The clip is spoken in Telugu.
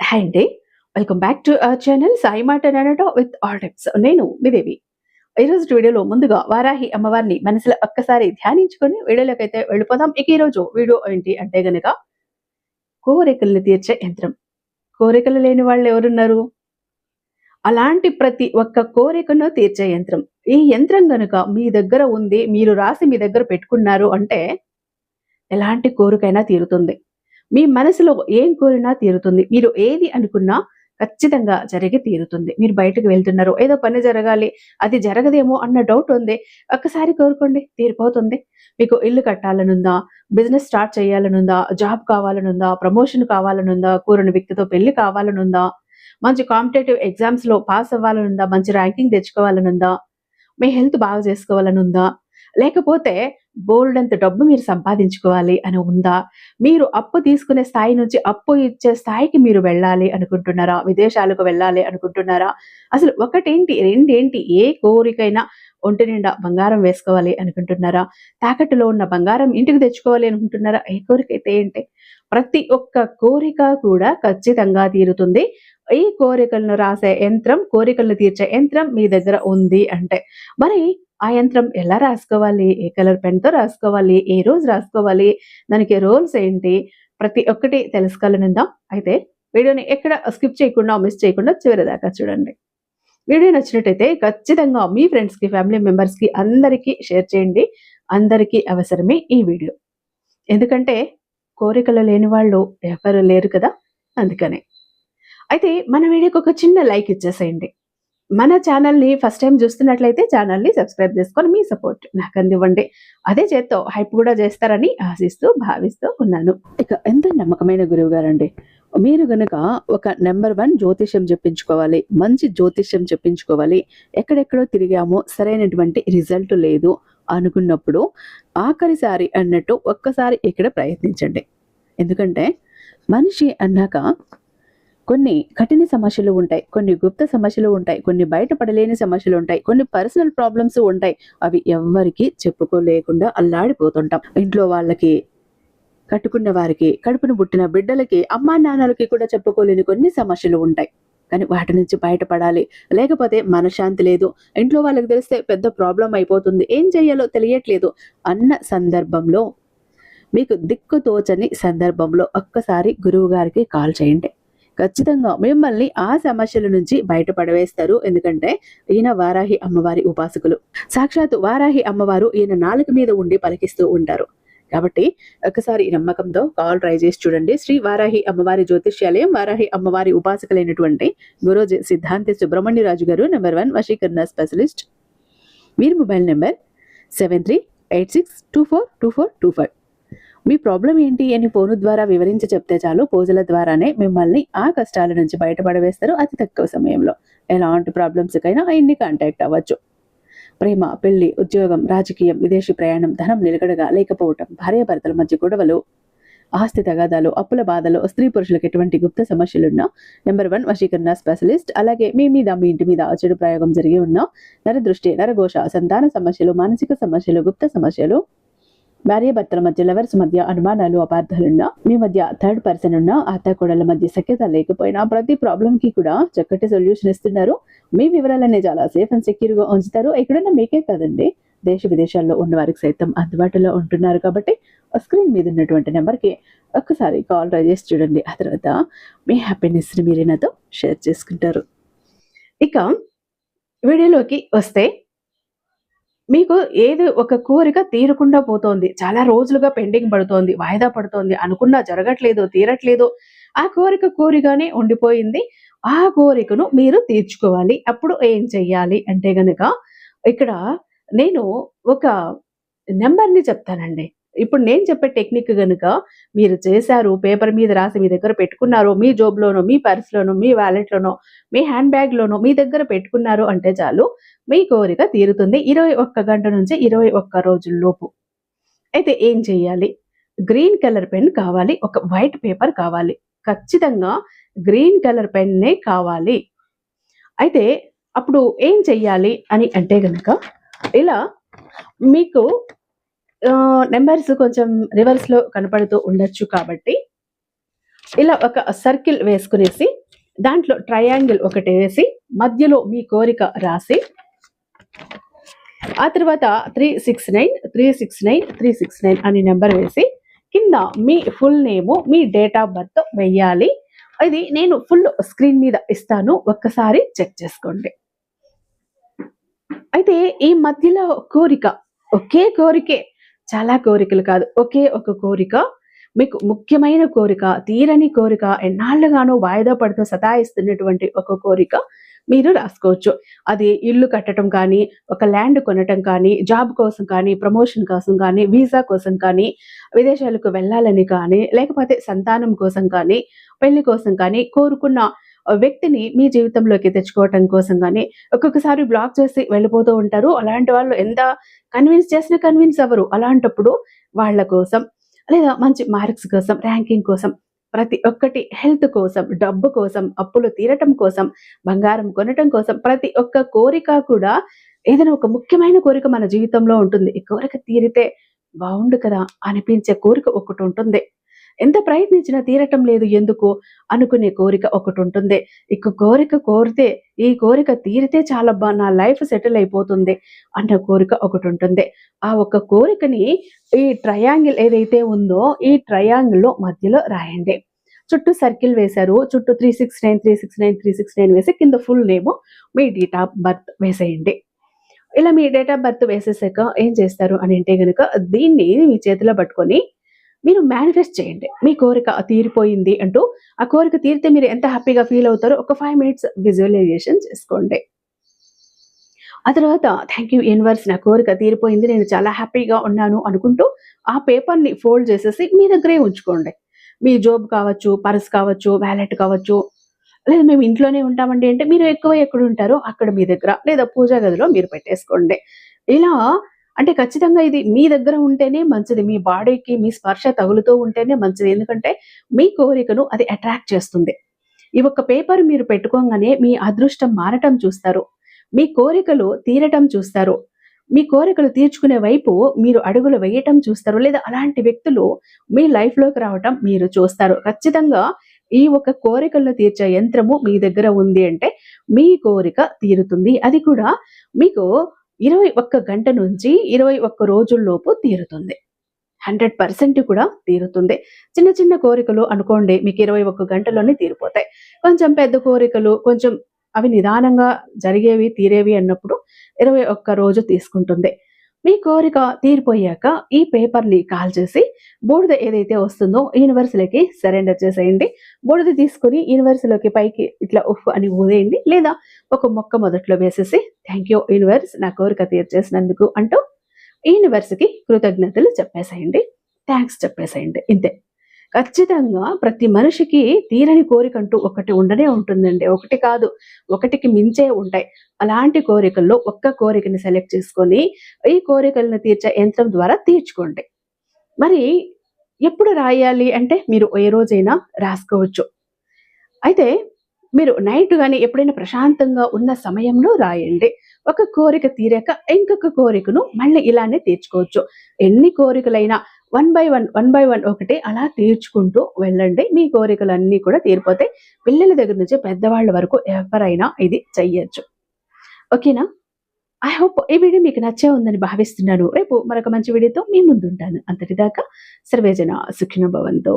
హాయ్ అండి. Welcome back to our channel Sai మాట నానట విత్ ఆల్ టిప్స్. నేను మీ దేవి. ఈరోజు వీడియోలో ముందుగా వారాహి అమ్మవారిని మనసులో ఒక్కసారి ధ్యానించుకొని వీడియోలోకైతే వెళ్ళిపోదాం. ఇక ఈరోజు వీడియో ఏంటి అంటే గనక కోరికలను తీర్చే యంత్రం. కోరికలు లేని వాళ్ళు ఎవరున్నారు? అలాంటి ప్రతి ఒక్క కోరికను తీర్చే యంత్రం. ఈ యంత్రం గనుక మీ దగ్గర ఉంది, మీరు రాసి మీ దగ్గర పెట్టుకున్నారు అంటే ఎలాంటి కోరికైనా తీరుతుంది. మీ మనసులో ఏం కోరినా తీరుతుంది. మీరు ఏది అనుకున్నా ఖచ్చితంగా జరిగి తీరుతుంది. మీరు బయటకు వెళ్తున్నారు, ఏదో పని జరగాలి, అది జరగదేమో అన్న డౌట్ ఉంది. ఒక్కసారి కోరుకోండి, తీరిపోతుంది. మీకు ఇల్లు కట్టాలనుందా, బిజినెస్ స్టార్ట్ చేయాలనుందా, జాబ్ కావాలనుందా, ప్రమోషన్ కావాలనుందా, కోరిన వ్యక్తితో పెళ్లి కావాలనుందా, మంచి కాంపిటేటివ్ ఎగ్జామ్స్‌లో పాస్ అవ్వాలనుందా, మంచి ర్యాంకింగ్ తెచ్చుకోవాలనుందా, మీ హెల్త్ బాగా చేసుకోవాలనుందా, లేకపోతే బోలెడంత డబ్బు మీరు సంపాదించుకోవాలి అని ఉందా? మీరు అప్పు తీసుకునే స్థాయి నుంచి అప్పు ఇచ్చే స్థాయికి మీరు వెళ్ళాలి అనుకుంటున్నారా? విదేశాలకు వెళ్ళాలి అనుకుంటున్నారా? అసలు ఒకటేంటి, రెండేంటి, ఏ కోరికైనా ఒంటి నిండా బంగారం వేసుకోవాలి అనుకుంటున్నారా? తాకట్టులో ఉన్న బంగారం ఇంటికి తెచ్చుకోవాలి అనుకుంటున్నారా? ఏ కోరికైతే ఏంటి? ప్రతి ఒక్క కోరిక కూడా ఖచ్చితంగా తీరుతుంది. ఈ కోరికలను రాసే యంత్రం, కోరికలను తీర్చే యంత్రం మీ దగ్గర ఉంది అంటే. మరి ఆ యంత్రం ఎలా రాసుకోవాలి? ఏ కలర్ పెన్‌తో రాసుకోవాలి? ఏ రోజు రాసుకోవాలి? దానికి రూల్స్ ఏంటి? ప్రతి ఒక్కటి తెలుసుకోవాలనుందా? అయితే వీడియోని ఎక్కడ స్కిప్ చేయకుండా, మిస్ చేయకుండా చివరి దాకా చూడండి. వీడియో నచ్చినట్టయితే ఖచ్చితంగా మీ ఫ్రెండ్స్‌కి, ఫ్యామిలీ మెంబర్స్‌కి అందరికీ షేర్ చేయండి. అందరికీ అవసరమే ఈ వీడియో. ఎందుకంటే కోరికలు లేని వాళ్ళు ఎవరు లేరు కదా! అందుకనే. అయితే మన వీడియోకి ఒక చిన్న లైక్ ఇచ్చేసేయండి. మన ఛానల్‌ని ఫస్ట్ టైమ్ చూస్తున్నట్లయితే ఛానల్‌ని సబ్స్క్రైబ్ చేసుకొని మీ సపోర్ట్ నాకు అందివ్వండి. అదే చేత్తో హైప్ కూడా చేస్తారని ఆశిస్తూ, భావిస్తూ ఉన్నాను. ఇక ఎంత నమ్మకమైన గురువుగారండి. మీరు గనక ఒక నంబర్ 1 జ్యోతిష్యం చెప్పించుకోవాలి. మంచి జ్యోతిష్యం చెప్పించుకోవాలి. ఎక్కడెక్కడో తిరిగామో సరైనటువంటి రిజల్ట్ లేదు అనుకున్నప్పుడు ఆఖరిసారి అన్నట్టు ఒక్కసారి ఇక్కడ ప్రయత్నించండి. ఎందుకంటే మనిషి అన్నాక కొన్ని కఠిన సమస్యలు ఉంటాయి, కొన్ని గుప్త సమస్యలు ఉంటాయి, కొన్ని బయటపడలేని సమస్యలు ఉంటాయి, కొన్ని పర్సనల్ ప్రాబ్లమ్స్ ఉంటాయి. అవి ఎవ్వరికి చెప్పుకోలేకుండా అల్లాడిపోతుంటాం. ఇంట్లో వాళ్ళకి, కట్టుకున్న వారికి, కడుపును పుట్టిన బిడ్డలకి, అమ్మా నాన్నలకి కూడా చెప్పుకోలేని కొన్ని సమస్యలు ఉంటాయి. కానీ వాటి నుంచి బయటపడాలి, లేకపోతే మనశ్శాంతి లేదు, ఇంట్లో వాళ్ళకి తెలిస్తే పెద్ద ప్రాబ్లం అయిపోతుంది, ఏం చెయ్యాలో తెలియట్లేదు అన్న సందర్భంలో, మీకు దిక్కు తోచని సందర్భంలో ఒక్కసారి గురువు గారికి కాల్ చేయండి. ఖచ్చితంగా మిమ్మల్ని ఆ సమస్యల నుంచి బయటపడవేస్తారు. ఎందుకంటే ఈయన వారాహి అమ్మవారి ఉపాసకులు. సాక్షాత్ వారాహి అమ్మవారు ఈయన నాలుక మీద ఉండి పలికిస్తూ ఉంటారు. కాబట్టి ఒకసారి నమ్మకంతో కాల్ ట్రై చేసి చూడండి. శ్రీ వారాహి అమ్మవారి జ్యోతిష్యాలయం, వారాహి అమ్మవారి ఉపాసకులైనటువంటి గురూజీ సిద్ధాంతి సుబ్రహ్మణ్యరాజు గారు, నెంబర్ 1 వశీకరణ స్పెషలిస్ట్. వీరి మొబైల్ నెంబర్ 7386242425. మీ ప్రాబ్లం ఏంటి అని ఫోను ద్వారా వివరించి చెప్తే చాలు, పూజల ద్వారానే మిమ్మల్ని ఆ కష్టాల నుంచి బయటపడవేస్తారు అతి తక్కువ సమయంలో. ఎలాంటి ప్రాబ్లమ్స్కైనా ఆయన్ని కాంటాక్ట్ అవ్వచ్చు. ప్రేమ, పెళ్లి, ఉద్యోగం, రాజకీయం, విదేశీ ప్రయాణం, ధనం నిలకడగా లేకపోవటం, భార్యాభర్తల మధ్య గొడవలు, ఆస్తి తగాదాలు, అప్పుల బాధలు, స్త్రీ పురుషులకు ఎటువంటి గుప్త సమస్యలున్నా నెంబర్ 1 వశీకరణ స్పెషలిస్ట్. అలాగే మీ మీద, మీ ఇంటి మీద చెడు ప్రయోగం జరిగి ఉన్న నరదృష్టి, నరఘోష, సంతాన సమస్యలు, మానసిక సమస్యలు, గుప్త సమస్యలు, భార్యాభర్తల మధ్య, లవర్స్ మధ్య అనుమానాలు, అపార్థాలున్నా, మీ మధ్య థర్డ్ పర్సన్ ఉన్నా, అత్తాకోడళ్ళ మధ్య సఖ్యత లేకపోయినా ప్రతి ప్రాబ్లం కి కూడా చక్కటి సొల్యూషన్ ఇస్తున్నారు. మీ వివరాలన్నీ చాలా సేఫ్ అండ్ సెక్యూర్ గా ఉంచుతారు. ఎక్కడున్నా మీకే కాదండి, దేశ విదేశాల్లో ఉన్న వారికి సైతం అందుబాటులో ఉంటున్నారు. కాబట్టి స్క్రీన్ మీద ఉన్నటువంటి నెంబర్కి ఒక్కసారి కాల్ ట్రై చేసి చూడండి. ఆ తర్వాత మీ హ్యాపీనెస్ ని మీరే నాతో షేర్ చేసుకుంటారు. ఇక వీడియోలోకి వస్తే, మీకు ఏదో ఒక కోరిక తీరకుండా పోతోంది, చాలా రోజులుగా పెండింగ్ పడుతోంది, వాయిదా పడుతోంది, అనుకున్నా జరగట్లేదు, తీరట్లేదు. ఆ కోరికగానే ఉండిపోయింది. ఆ కోరికను మీరు తీర్చుకోవాలి. అప్పుడు ఏం చెయ్యాలి అంటే గనక, ఇక్కడ నేను ఒక నంబర్‌ని చెప్తానండి. ఇప్పుడు నేను చెప్పే టెక్నిక్ గనుక మీరు చేశారు, పేపర్ మీద రాసి మీ దగ్గర పెట్టుకున్నారు, మీ జోబ్‌లోనో, మీ పర్స్‌లోనో, మీ వాలెట్‌లోనో, మీ హ్యాండ్ బ్యాగ్‌లోనో మీ దగ్గర పెట్టుకున్నారు అంటే చాలు, మీ కోరిక తీరుతుంది 21 గంట నుంచి 21 రోజుల్లోపు. అయితే ఏం చేయాలి? గ్రీన్ కలర్ పెన్ కావాలి, ఒక వైట్ పేపర్ కావాలి. ఖచ్చితంగా గ్రీన్ కలర్ పెన్నే కావాలి. అయితే అప్పుడు ఏం చెయ్యాలి అని అంటే గనక, ఇలా మీకు నంబర్స్ కొంచెం రివర్స్‌లో కనపడుతూ ఉండొచ్చు కాబట్టి, ఇలా ఒక సర్కిల్ వేసుకునేసి దాంట్లో ట్రయాంగిల్ ఒకటి వేసి మధ్యలో మీ కోరిక రాసి ఆ తర్వాత 369 అని నెంబర్ వేసి కింద మీ ఫుల్ నేము మీ డేట్ ఆఫ్ బర్త్ వెయ్యాలి. ఇది నేను ఫుల్ స్క్రీన్ మీద ఇస్తాను, ఒక్కసారి చెక్ చేసుకోండి. అయితే ఈ మధ్యలో కోరిక, ఒకే కోరికే, చాలా కోరికలు కాదు, ఒకే ఒక కోరిక, మీకు ముఖ్యమైన కోరిక, తీరని కోరిక, ఎన్నాళ్ళుగానో వాయిదా పడుతూ సతాయిస్తున్నటువంటి ఒక కోరిక మీరు రాసుకోవచ్చు. అది ఇల్లు కట్టడం కానీ, ఒక ల్యాండ్ కొనటం కానీ, జాబ్ కోసం కానీ, ప్రమోషన్ కోసం కానీ, వీసా కోసం కానీ, విదేశాలకు వెళ్ళాలని కానీ, లేకపోతే సంతానం కోసం కానీ, పెళ్లి కోసం కానీ, కోరుకున్న వ్యక్తిని మీ జీవితంలోకి తెచ్చుకోవటం కోసం కానీ ఒక్కొక్కసారి బ్లాక్ చేసి వెళ్ళిపోతూ ఉంటారు. అలాంటి వాళ్ళు ఎంత కన్విన్స్ చేసినా కన్విన్స్ అవ్వరు. అలాంటప్పుడు వాళ్ళ కోసం, లేదా మంచి మార్క్స్ కోసం, ర్యాంకింగ్ కోసం, ప్రతి ఒక్కటి, హెల్త్ కోసం, డబ్బు కోసం, అప్పులు తీరటం కోసం, బంగారం కొనటం కోసం, ప్రతి ఒక్క కోరిక కూడా ఏదైనా ఒక ముఖ్యమైన కోరిక మన జీవితంలో ఉంటుంది. ఈ కోరిక తీరితే బాగుండు కదా అనిపించే కోరిక ఒకటి ఉంటుంది. ఎంత ప్రయత్నించినా తీరటం లేదు ఎందుకు అనుకునే కోరిక ఒకటి ఉంటుంది. ఇక కోరిక కోరితే, ఈ కోరిక తీరితే చాలా నా లైఫ్ సెటిల్ అయిపోతుంది అన్న కోరిక ఒకటి ఉంటుంది. ఆ ఒక్క కోరికని ఈ ట్రయాంగిల్ ఏదైతే ఉందో ఈ ట్రయాంగిల్లో మధ్యలో రాయండి. చుట్టూ సర్కిల్ వేశారు, చుట్టూ 369 వేసి కింద full name me date of birth వేసేయండి. ఇలా మీ డేట్ ఆఫ్ బర్త్ వేసేసాక ఏం చేస్తారు అని అంటే గనుక దీన్ని మీ చేతిలో పట్టుకొని మీరు మేనిఫెస్ట్ చేయండి. మీ కోరిక తీరిపోయింది అంటూ, ఆ కోరిక తీరితే మీరు ఎంత హ్యాపీగా ఫీల్ అవుతారో ఒక 5 మినిట్స్ విజువలైజేషన్ చేసుకోండి. ఆ తర్వాత థ్యాంక్ యూ యూనివర్స్, నా కోరిక తీరిపోయింది, నేను చాలా హ్యాపీగా ఉన్నాను అనుకుంటూ ఆ పేపర్ని ఫోల్డ్ చేసేసి మీ దగ్గరే ఉంచుకోండి. మీ జోబ్ కావచ్చు, పర్స్ కావచ్చు, వ్యాలెట్ కావచ్చు, లేదా మేము ఇంట్లోనే ఉంటామండి అంటే మీరు ఎక్కువ ఎక్కడ ఉంటారో అక్కడ మీ దగ్గర, లేదా పూజా గదిలో మీరు పెట్టేసుకోండి. ఇలా అంటే ఖచ్చితంగా ఇది మీ దగ్గర ఉంటేనే మంచిది. మీ బాడీకి మీ స్పర్శ తగులుతూ ఉంటేనే మంచిది. ఎందుకంటే మీ కోరికను అది అట్రాక్ట్ చేస్తుంది. ఈ ఒక్క పేపర్ మీరు పెట్టుకోగానే మీ అదృష్టం మారటం చూస్తారు. మీ కోరికలు తీరటం చూస్తారు. మీ కోరికలు తీర్చుకునే వైపు మీరు అడుగులు వేయటం చూస్తారు. లేదా అలాంటి వ్యక్తులు మీ లైఫ్లోకి రావటం మీరు చూస్తారు. ఖచ్చితంగా ఈ ఒక కోరికలను తీర్చే యంత్రము మీ దగ్గర ఉంది అంటే మీ కోరిక తీరుతుంది. అది కూడా మీకు 21 గంట నుంచి 21 రోజుల్లోపు తీరుతుంది. 100% కూడా తీరుతుంది. చిన్న చిన్న కోరికలు అనుకోండి మీకు 21 గంటల్లోనే తీరిపోతాయి. కొంచెం పెద్ద కోరికలు, కొంచెం అవి నిదానంగా జరిగేవి, తీరేవి అన్నప్పుడు 21 రోజు తీసుకుంటుంది. మీ కోరిక తీరిపోయాక ఈ పేపర్ని కాల్చేసి బూడిద ఏదైతే వస్తుందో యూనివర్స్లోకి సరెండర్ చేసేయండి. బూడిద తీసుకుని యూనివర్స్లోకి పైకి ఇట్లా ఉఫ్ అని ఊదేయండి. లేదా ఒక మొక్క మొదట్లో వేసేసి థ్యాంక్ యూ యూనివర్స్, నా కోరిక తీర్చేసినందుకు అంటూ యూనివర్స్కి కృతజ్ఞతలు చెప్పేసేయండి, థ్యాంక్స్ చెప్పేసేయండి. ఇంతే. ఖచ్చితంగా ప్రతి మనిషికి తీరని కోరిక అంటూ ఒకటి ఉండనే ఉంటుందండి. ఒకటి కాదు, ఒకటికి మించే ఉంటాయి. అలాంటి కోరికల్లో ఒక్క కోరికని సెలెక్ట్ చేసుకొని ఈ కోరికలను తీర్చే యంత్రం ద్వారా తీర్చుకోండి. మరి ఎప్పుడు రాయాలి అంటే మీరు ఏ రోజైనా రాసుకోవచ్చు. అయితే మీరు నైట్ కానీ ఎప్పుడైనా ప్రశాంతంగా ఉన్న సమయంలో రాయండి. ఒక కోరిక తీరాక ఇంకొక కోరికను మళ్ళీ ఇలానే తీర్చుకోవచ్చు. ఎన్ని కోరికలైనా వన్ బై వన్ ఒకటి అలా తీర్చుకుంటూ వెళ్ళండి. మీ కోరికలన్నీ కూడా తీరిపోతాయి. పిల్లల దగ్గర నుంచి పెద్దవాళ్ళ వరకు ఎవరైనా ఇది చెయ్యొచ్చు. ఓకేనా? ఐ హోప్ ఈ వీడియో మీకు నచ్చే ఉందని భావిస్తున్నాను. రేపు మరొక మంచి వీడియోతో మీ ముందుంటాను. అంతటిదాకా సర్వేజన సుఖినో భవంతు.